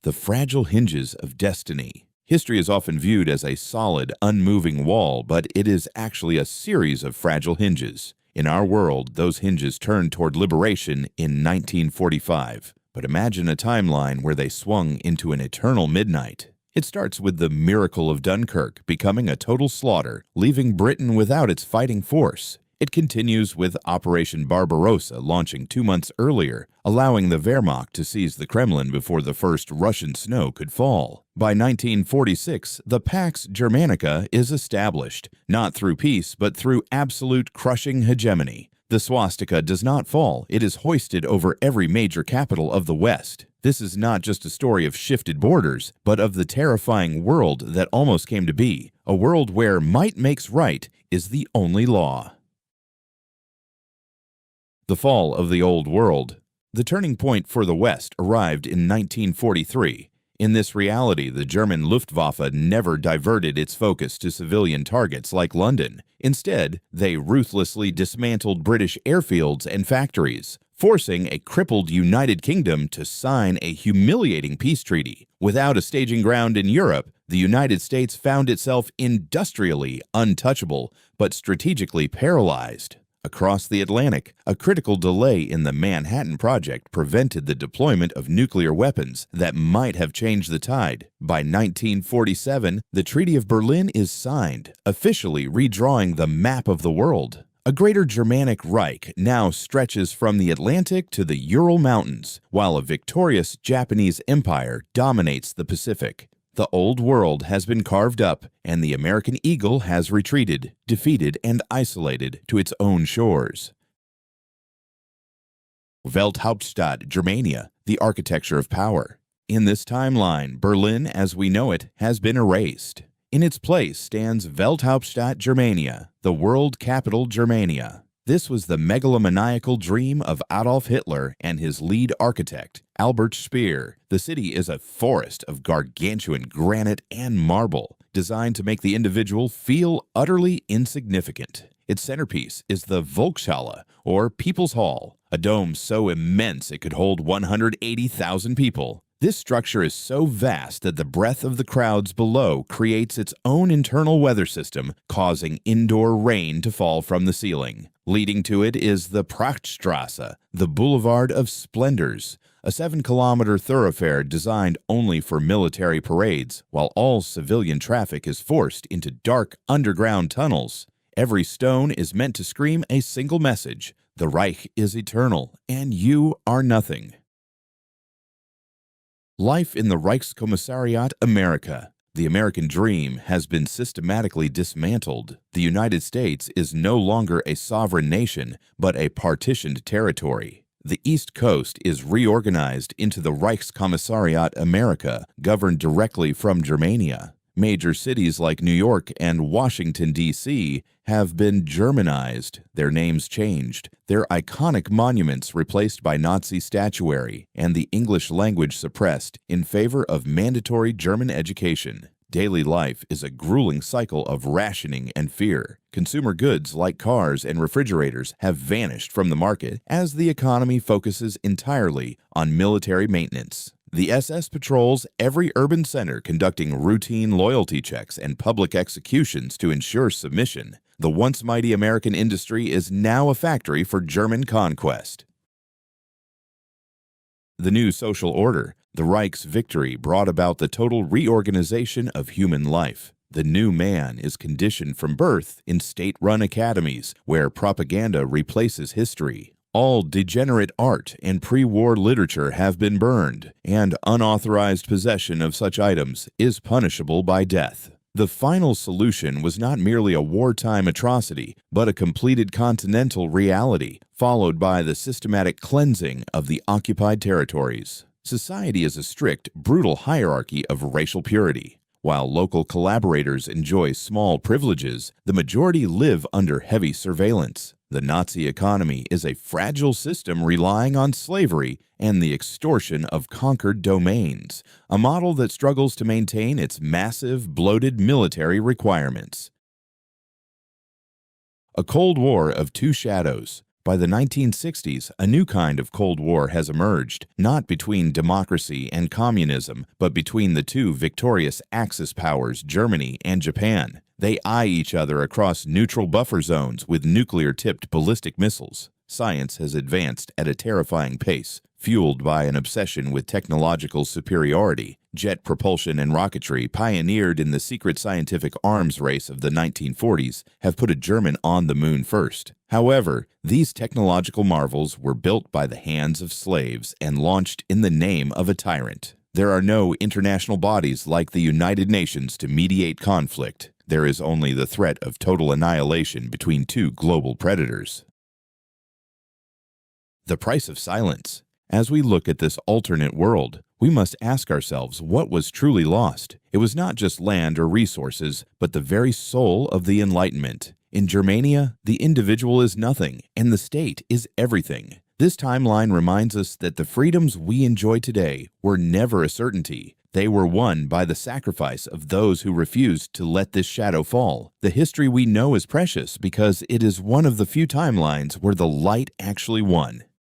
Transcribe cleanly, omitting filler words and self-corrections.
the fragile hinges of destiny. History is often viewed as a solid, unmoving wall, but it is actually a series of fragile hinges. In our world, those hinges turned toward liberation in 1945. But imagine a timeline where they swung into an eternal midnight. It starts with the miracle of Dunkirk becoming a total slaughter, leaving Britain without its fighting force. It continues with Operation Barbarossa launching 2 months earlier, allowing the Wehrmacht to seize the Kremlin before the first Russian snow could fall. By 1946, the Pax Germanica is established, not through peace but through absolute crushing hegemony. The swastika does not fall, it is hoisted over every major capital of the West. This is not just a story of shifted borders, but of the terrifying world that almost came to be, a world where might makes right is the only law. The fall of the Old World. The turning point for the West arrived in 1943. In this reality, the German Luftwaffe never diverted its focus to civilian targets like London. Instead, they ruthlessly dismantled British airfields and factories, forcing a crippled United Kingdom to sign a humiliating peace treaty. Without a staging ground in Europe, the United States found itself industrially untouchable, but strategically paralyzed. Across the Atlantic, a critical delay in the Manhattan Project prevented the deployment of nuclear weapons that might have changed the tide. By 1947, the Treaty of Berlin is signed, officially redrawing the map of the world. A greater Germanic Reich now stretches from the Atlantic to the Ural Mountains, while a victorious Japanese empire dominates the Pacific. The old world has been carved up, and the American eagle has retreated, defeated and isolated to its own shores. Welthauptstadt Germania, the architecture of power. In this timeline, Berlin as we know it has been erased. In its place stands Welthauptstadt Germania, the world capital Germania. This was the megalomaniacal dream of Adolf Hitler and his lead architect, Albert Speer. The city is a forest of gargantuan granite and marble, designed to make the individual feel utterly insignificant. Its centerpiece is the Volkshalle, or People's Hall, a dome so immense it could hold 180,000 people. This structure is so vast that the breath of the crowds below creates its own internal weather system, causing indoor rain to fall from the ceiling. Leading to it is the Prachtstrasse, the Boulevard of Splendors, a 7-kilometer thoroughfare designed only for military parades, while all civilian traffic is forced into dark underground tunnels. Every stone is meant to scream a single message: the Reich is eternal, and you are nothing. Life in the Reichskommissariat Amerika. The American dream has been systematically dismantled. The United States is no longer a sovereign nation, but a partitioned territory. The East Coast is reorganized into the Reichskommissariat Amerika, governed directly from Germania. Major cities like New York and Washington, D.C. have been Germanized, their names changed, their iconic monuments replaced by Nazi statuary, and the English language suppressed in favor of mandatory German education. Daily life is a grueling cycle of rationing and fear. Consumer goods like cars and refrigerators have vanished from the market as the economy focuses entirely on military maintenance. The SS patrols every urban center, conducting routine loyalty checks and public executions to ensure submission. The once mighty American industry is now a factory for German conquest. The new social order. The Reich's victory brought about the total reorganization of human life. The new man is conditioned from birth in state-run academies, where propaganda replaces history. All degenerate art and pre-war literature have been burned, and unauthorized possession of such items is punishable by death. The final solution was not merely a wartime atrocity, but a completed continental reality, followed by the systematic cleansing of the occupied territories. Society is a strict, brutal hierarchy of racial purity. While local collaborators enjoy small privileges, the majority live under heavy surveillance. The Nazi economy is a fragile system relying on slavery and the extortion of conquered domains, a model that struggles to maintain its massive, bloated military requirements. A Cold War of Two Shadows. By the 1960s, a new kind of Cold War has emerged, not between democracy and communism, but between the two victorious Axis powers, Germany and Japan. They eye each other across neutral buffer zones with nuclear-tipped ballistic missiles. Science has advanced at a terrifying pace, fueled by an obsession with technological superiority. Jet propulsion and rocketry, pioneered in the secret scientific arms race of the 1940s, have put a German on the moon first. However, these technological marvels were built by the hands of slaves and launched in the name of a tyrant. There are no international bodies like the United Nations to mediate conflict. There is only the threat of total annihilation between two global predators. The price of silence. As we look at this alternate world, we must ask ourselves what was truly lost. It was not just land or resources, but the very soul of the Enlightenment. In Germania, the individual is nothing, and the state is everything. This timeline reminds us that the freedoms we enjoy today were never a certainty. They were won by the sacrifice of those who refused to let this shadow fall. The history we know is precious because it is one of the few timelines where the light actually won.